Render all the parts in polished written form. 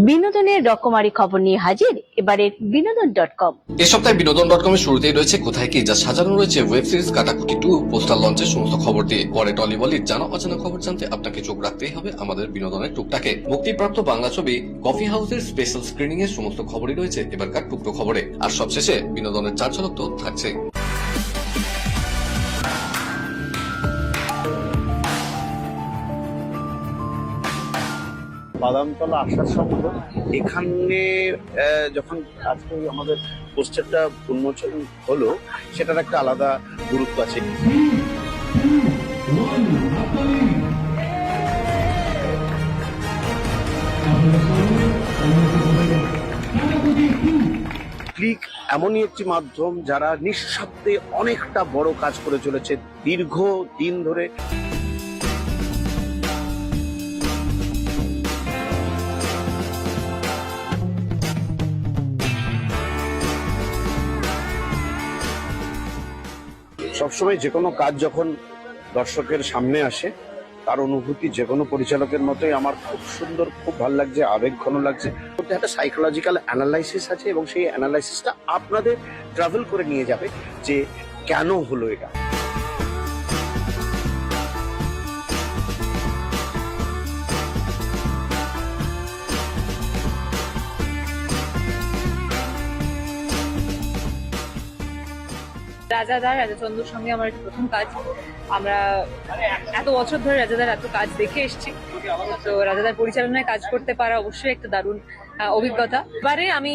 বিনোদনের রকমারি খবর নিয়ে হাজির এবারে বিনোদন.com। এ সপ্তাহে বিনোদন.com এর শুরুতেই রয়েছে কোথায় কি, যা সাজানো রয়েছে ওয়েব সিরিজ কাটাকুটি 2 পোস্টার লঞ্চের সমস্ত খবর দিয়ে। পরে টলিবলির জানা অজানা খবর জানতে আপনাকে চোখ রাখতেই হবে আমাদের বিনোদনের টুকটাকে। মুক্তিপ্রাপ্ত বাংলা ছবি কফি হাউসের স্পেশাল স্ক্রিনিং এর সমস্ত খবরই রয়েছে এবারকার টুকটো খবরে। আর সবশেষে বিনোদনের চার ঝলক তো থাকছে। বাদামতলা আসার সম্ভব এখানে যখন আজকে আমাদের পোস্টারটা উন্মোচন হলো, সেটার একটা আলাদা গুরুত্ব আছে। ক্লিক এমনই একটি মাধ্যম যারা নিঃশব্দে অনেকটা বড় কাজ করে চলেছে দীর্ঘ দিন ধরে। সবসময় যে কোনো কাজ যখন দর্শকের সামনে আসে, তার অনুভূতি যে কোনো পরিচালকের মতোই আমার খুব সুন্দর, খুব ভালো লাগছে, আবেগঘন লাগছে। একটা সাইকোলজিক্যাল অ্যানালাইসিস আছে এবং সেই অ্যানালাইসিসটা আপনাদের ট্রাভেল করে নিয়ে যাবে যে কেন হলো এটা। রাজাদার রাজাচন্দ্রর সঙ্গে আমার প্রথম কাজ। আমরা এত বছর ধরে রাজাদার এত কাজ দেখে এসেছি, তো রাজাদার পরিচালনায় কাজ করতে পারা অবশ্যই একটা দারুণ অভিজ্ঞতা। এবারে আমি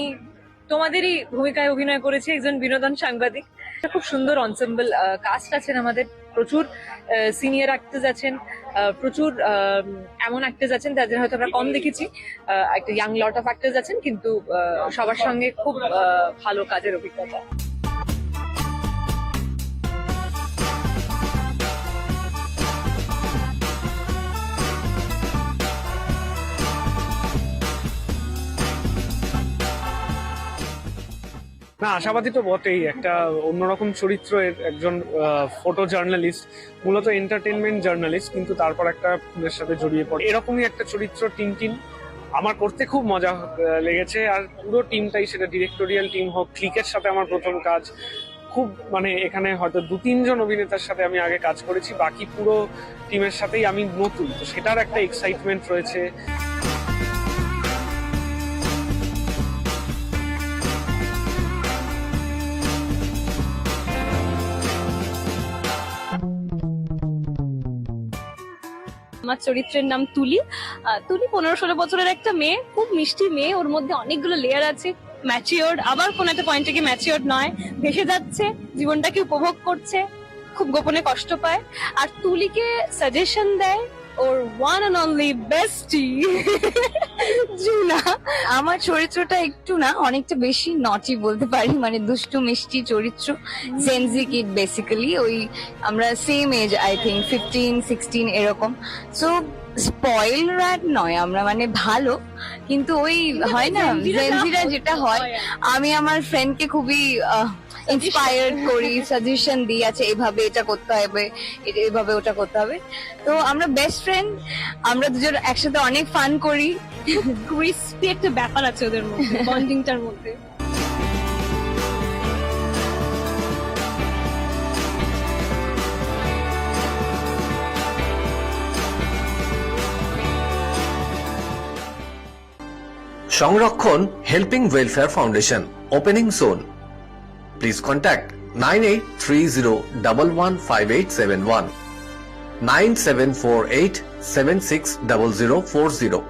তোমাদেরই ভূমিকায় অভিনয় করেছি, একজন বিনোদন সাংবাদিক। খুব সুন্দর অনসেম্বল কাস্ট আছেন আমাদের, প্রচুর সিনিয়র অ্যাক্টর্স আছেন, প্রচুর এমন অ্যাক্টর্স আছেন যাদের হয়তো আমরা কম দেখেছি, একটা ইয়াং লট অফ অ্যাক্টর্স আছেন, কিন্তু সবার সঙ্গে খুব ভালো কাজের অভিজ্ঞতা। না, আশাবাদী তো বটেই। একটা অন্যরকম চরিত্র, একজন ফটো জার্নালিস্ট, মূলত এন্টারটেনমেন্ট জার্নালিস্ট, কিন্তু তারপর একটা খুনের সাথে জড়িয়ে পড়ে। এরকমই একটা চরিত্র টিনটিন আমার করতে খুব মজা লেগেছে। আর পুরো টিমটাই, সেটা ডিরেক্টোরিয়াল টিম হোক, ক্লিকের সাথে আমার প্রথম কাজ। খুব এখানে হয়তো 2-3 জন অভিনেতার সাথে আমি আগে কাজ করেছি, বাকি পুরো টিমের সাথেই আমি নতুন, তো সেটার একটা এক্সাইটমেন্ট রয়েছে। আমার চরিত্রের নাম তুলি। তুলি 15-16 বছরের একটা মেয়ে, খুব মিষ্টি মেয়ে। ওর মধ্যে অনেকগুলো লেয়ার আছে। ম্যাচিওর্ড, আবার কোন একটা পয়েন্টে গিয়ে ম্যাচিওর্ড নয়, ভেসে যাচ্ছে, জীবনটাকে উপভোগ করছে, খুব গোপনে কষ্ট পায়। আর তুলিকে সাজেশন দেয় ওর ওয়ান অ্যান্ড অনলি বেস্টি জুনা। আমার চরিত্রটা একটু না, অনেকটা বেশি নটি বলতে পারি, দুষ্টু মিষ্টি চরিত্র, জেনজি কিড বেসিক্যালি। ওই আমরা সেম এজ, আই থিঙ্ক 15-16 এরকম। সো স্পয়েল র্যাট নয় আমরা, ভালো, কিন্তু ওই হয় না জেনজিরা যেটা হয়, আমি আমার ফ্রেন্ডকে খুবই ইন্সপায়ার্ড করি, সাজেশন দিই, আছে এভাবে এটা করতে হবে, এভাবে ওটা করতে হবে। তো আমরা বেস্ট ফ্রেন্ড, আমরা দুজন একসাথে অনেক ফান করি। ক্রিস্পি একটা ব্যাপার আছে ওদের মধ্যে, বন্ডিংটার মধ্যে। সংরক্ষণ helping welfare foundation, opening soon. Please contact 9830115871, 9748760040।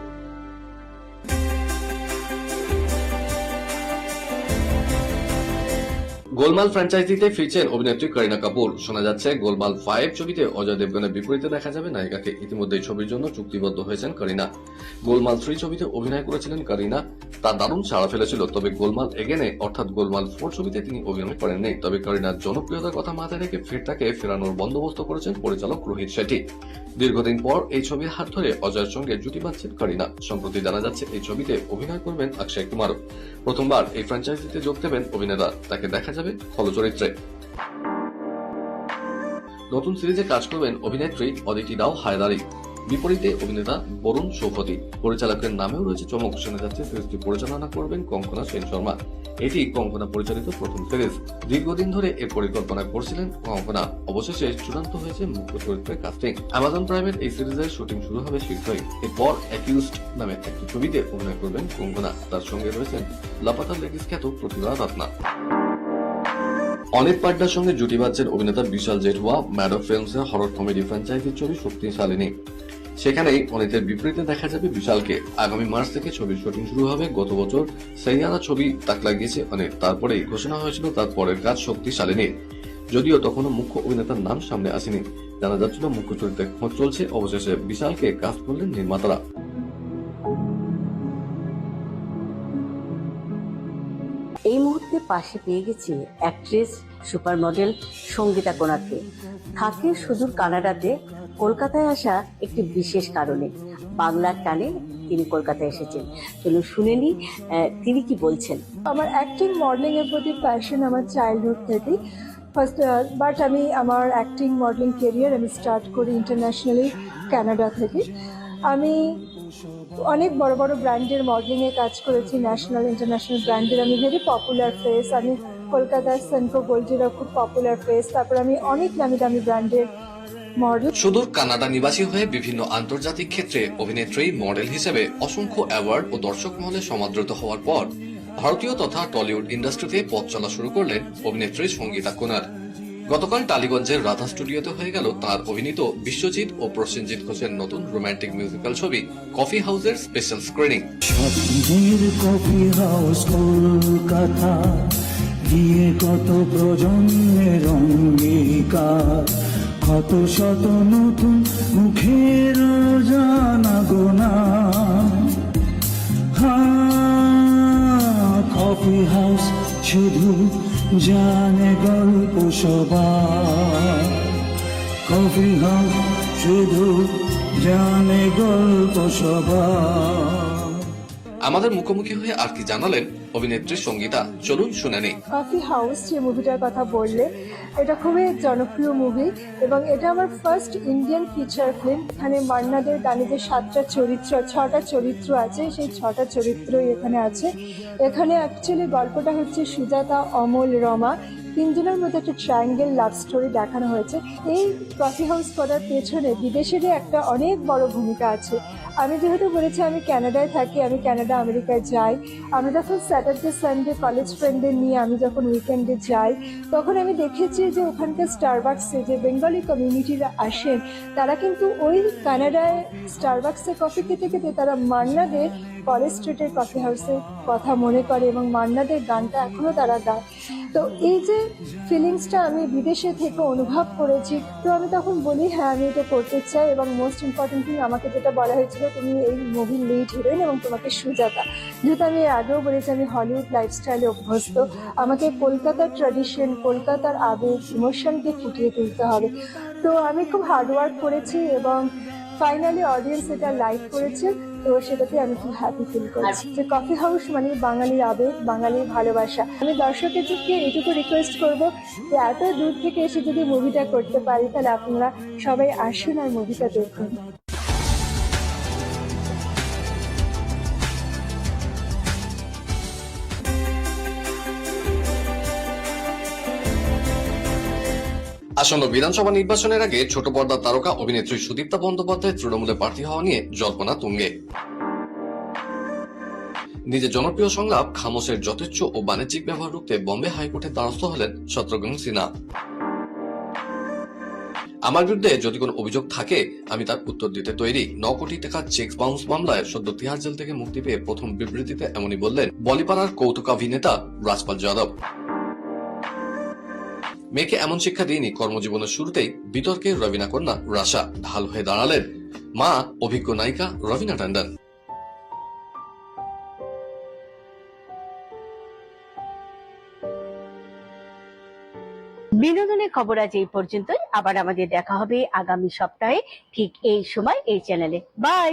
গোলমাল ফ্র্যাঞ্চাইজিতে ফিরছেন অভিনেত্রী করিনা কাপুর। শোনা যাচ্ছে গোলমাল 5 ছবিতে অজয় দেবগনের বিপরীতে দেখা যাবে নায়িকাকে। ইতিমধ্যেই ছবির জন্য চুক্তিবদ্ধ হয়েছেন করিনা। গোলমাল 3 ছবিতে অভিনয় করেছিলেন করিনা, তা দারুণ সাড়া ফেলেছিল। তবে গোলমাল এগেনে অর্থাৎ গোলমাল 4 ছবিতে তিনি অভিনয় করেননি। তবে করিনার জনপ্রিয়তার কথা মাথায় রেখে তাকে ফেরানোর বন্দোবস্ত করেছেন পরিচালক রোহিত শেঠি। দীর্ঘদিন পর এই ছবির হাত ধরে অজয়ের সঙ্গে জুটি বাঁধছেন করিনা। সম্প্রতি জানা যাচ্ছে এই ছবিতে অভিনয় করবেন অক্ষয় কুমারও। প্রথমবার এই ফ্র্যাঞ্চাইজিতে যোগ দেবেন অভিনেতা, তাকে দেখা যাবে খল চরিত্রে। নতুন সিরিজে কাজ করবেন অভিনেত্রী অদিতি রাও হায়দারি। বিপরীতে অভিনেতা বরুণ সৌফতি। পরিচালকের নামেও রয়েছে চমক। শোনা যাচ্ছে সিরিজটি পরিচালনা করবেন কঙ্কনা সেন শর্মা। এটি কঙ্কনা পরিচালিত প্রথম সিরিজ। দীর্ঘদিন ধরে এর পরিকল্পনা করছিলেন কঙ্কনা। অবশেষে চূড়ান্ত হয়েছে মুখ্য চরিত্রের কাস্টিং। অ্যামাজন প্রাইমের এই সিরিজের শুটিং শুরু হবে শীঘ্রই। এরপর অ্যাকিউজড নামে একটি ছবিতে অভিনয় করবেন কঙ্কনা। তার সঙ্গে রয়েছেন লাপাতা লেডিস খ্যাত প্রতিভা রত্না। অনিত পাড্ডার সঙ্গে জুটি বাঁধছেন অভিনেতা বিশাল জেঠওয়া। ম্যাড অফ ফিল্মসের হরর কমেডি ফ্র্যাঞ্চাইজির ছবি শক্তিশালিনী। সেখানেই অনিতের বিপরীতে দেখা যাবে বিশালকে। আগামী মার্চ থেকে ছবির শুটিং শুরু হবে। গত বছর সেইয়ানা ছবি তাক লাগিয়েছে অনিত। তারপরেই ঘোষণা হয়েছিল তার পরের কাজ শক্তিশালিনী। যদিও তখনও মুখ্য অভিনেতার নাম সামনে আসেনি। জানা যাচ্ছিল মুখ্য চরিত্রে খোঁজ চলছে। অবশেষে বিশালকে কাস্ট করলেন নির্মাতারা। এই মুহূর্তে পাশে পেয়ে গেছি অ্যাক্ট্রেস সুপার মডেল সঙ্গীতা কোনারকে। থাকে সুদূর কানাডাতে, কলকাতায় আসা একটি বিশেষ কারণে। বাংলার টানে তিনি কলকাতায় এসেছেন। চলুন শুনে নি তিনি কি বলছেন। আমার অ্যাক্টিং মডেলিং এর প্রতি প্যাশন আমার চাইল্ডহুড থেকেই। বাট আমি আমার অ্যাক্টিং মডেলিং কেরিয়ার আমি স্টার্ট করি ইন্টারন্যাশনালি কানাডা থেকে। আমি অনেক বড় বড় ব্র্যান্ডের মডেলিংয়ে কাজ করেছি, ন্যাশনাল ইন্টারন্যাশনাল ব্র্যান্ডের। আমি ভেরি পপুলার ফেস। আমি কলকাতার সেনকো গোল্ডেরও খুব পপুলার ফেস। তারপর আমি অনেক নামি দামি ব্র্যান্ডের মডেল। সুদূর কানাডা নিবাসী হয়ে বিভিন্ন আন্তর্জাতিক ক্ষেত্রে অভিনেত্রী, মডেল হিসেবে অসংখ্য অ্যাওয়ার্ড ও দর্শক মহলে সমাদৃত হওয়ার পর ভারতীয় তথা টলিউড ইন্ডাস্ট্রিতে পথ চলা শুরু করলেন অভিনেত্রী সঙ্গীতা কোনার। গতকাল টালিগঞ্জের রাধা স্টুডিওতে হয়ে গেল তার অভিনীত বিশ্বজিৎ ও প্রসেনজিৎ ঘোষের নতুন রোমান্টিক মিউজিক্যাল ছবি কফি হাউসের special screening. Coffee house Kolkata গিয়ে কত প্রজন্মের অঙ্গীকার, কত শত নতুন মুখের জানা গোনা। কফি হাউস শুধু জানে গল্প সবার, কফি হাউস শুধু জানে গল্প সবার। আমাদের মুখোমুখি হয়ে আর কি জানালেন অভিনেত্রী সঙ্গীতা, চলুন শুনে নেই। কফি হাউস যে মুভিটার কথা বললে, এটা খুবই জনপ্রিয় মুভি এবং এটা আমার ফার্স্ট ইন্ডিয়ান ফিচার ফিল্ম। এখানে মান্নাদের গানে যে 6টা চরিত্র আছে, সেই 6টা চরিত্রই এখানে আছে। এখানে অ্যাকচুয়ালি গল্পটা হচ্ছে সুজাতা, অমল, রমা তিনজনের মধ্যে একটা ট্রায়াঙ্গেল লাভ স্টোরি দেখানো হয়েছে। এই কফি হাউস করার পেছনে বিদেশেরই একটা অনেক বড় ভূমিকা আছে। আমি যেহেতু বলেছি আমি কানাডায় থাকি, আমি কানাডা আমেরিকায় যাই। আমি যখন স্যাটারডে সানডে কলেজ ফ্রেন্ডদের নিয়ে আমি যখন উইকেন্ডে যাই, তখন আমি দেখেছি যে ওখানকার স্টারবাক্সে যে বেঙ্গলি কমিউনিটিরা আসেন, তারা কিন্তু ওই কানাডায় স্টারবাক্সে কফি খেতে খেতে তারা মান্নাদের কলেজ স্ট্রিটের কফি হাউসের কথা মনে করে এবং মান্নাদের গানটা এখনো তারা গায়। তো এই যে ফিলিংসটা আমি বিদেশে থেকে অনুভব করেছি, তো আমি তখন বলি হ্যাঁ আমি এটা করতে চাই। এবং মোস্ট ইম্পর্টেন্টলি আমাকে যেটা বলা হয়েছিল, তুমি এই মুভির লিড হিরোইন এবং তোমাকে সুজাতা। যেহেতু আমি আগেও বলেছি আমি হলিউড লাইফস্টাইলে অভ্যস্ত, আমাকে কলকাতার ট্র্যাডিশন, কলকাতার আবেগ, ইমোশনকে ফুটিয়ে তুলতে হবে। তো আমি খুব হার্ডওয়ার্ক করেছি এবং ফাইনালি অডিয়েন্স এটা লাইক করেছে। তো সেটাতে আমি খুব হ্যাপি ফিল করছি যে কফি হাউস মানে বাঙালির আবেগ, বাঙালির ভালোবাসা। আমি দর্শকের দিকে এটুকু রিকোয়েস্ট করবো যে এত দূর থেকে এসে যদি মুভিটা করতে পারি, তাহলে আপনারা সবাই আসুন আর মুভিটা দেখুন। আসন্ন বিধানসভা নির্বাচনের আগে ছোট পর্দার তারকা অভিনেত্রী সুদীপ্তা বন্দ্যোপাধ্যায় তৃণমূলে প্রার্থী হওয়া নিয়ে জল্পনা তুঙ্গে। নিজের জনপ্রিয় সংলাপ খামোশের যথেচ্ছ ও বাণিজ্যিক ব্যবহার রুখতে বম্বে হাইকোর্টের দ্বারস্থ হলেন শত্রুঘ্ন সিনহা। আমার বিরুদ্ধে যদি কোনো অভিযোগ থাকে আমি তার উত্তর দিতে তৈরি। 9 কোটি টাকা চেক বাউন্স মামলায় সদ্য তিহার জেল থেকে মুক্তি পেয়ে প্রথম বিবৃতিতে এমনই বললেন বলিপাড়ার কৌতুকাভিনেতা রাজপাল যাদব। মেয়েকে এমন শিক্ষা দিইনি কর্মজীবনের শুরুতেই বিতর্কে রবিনা কন্যা রাশা। ঢাল হয়ে দাঁড়ালেন মা অভিজ্ঞ নায়িকা রবিনা ট্যান্ডন। বিনোদনের খবর আজ এই পর্যন্তই। আবার আমাদের দেখা হবে আগামী সপ্তাহে ঠিক এই সময় এই চ্যানেলে। বাই।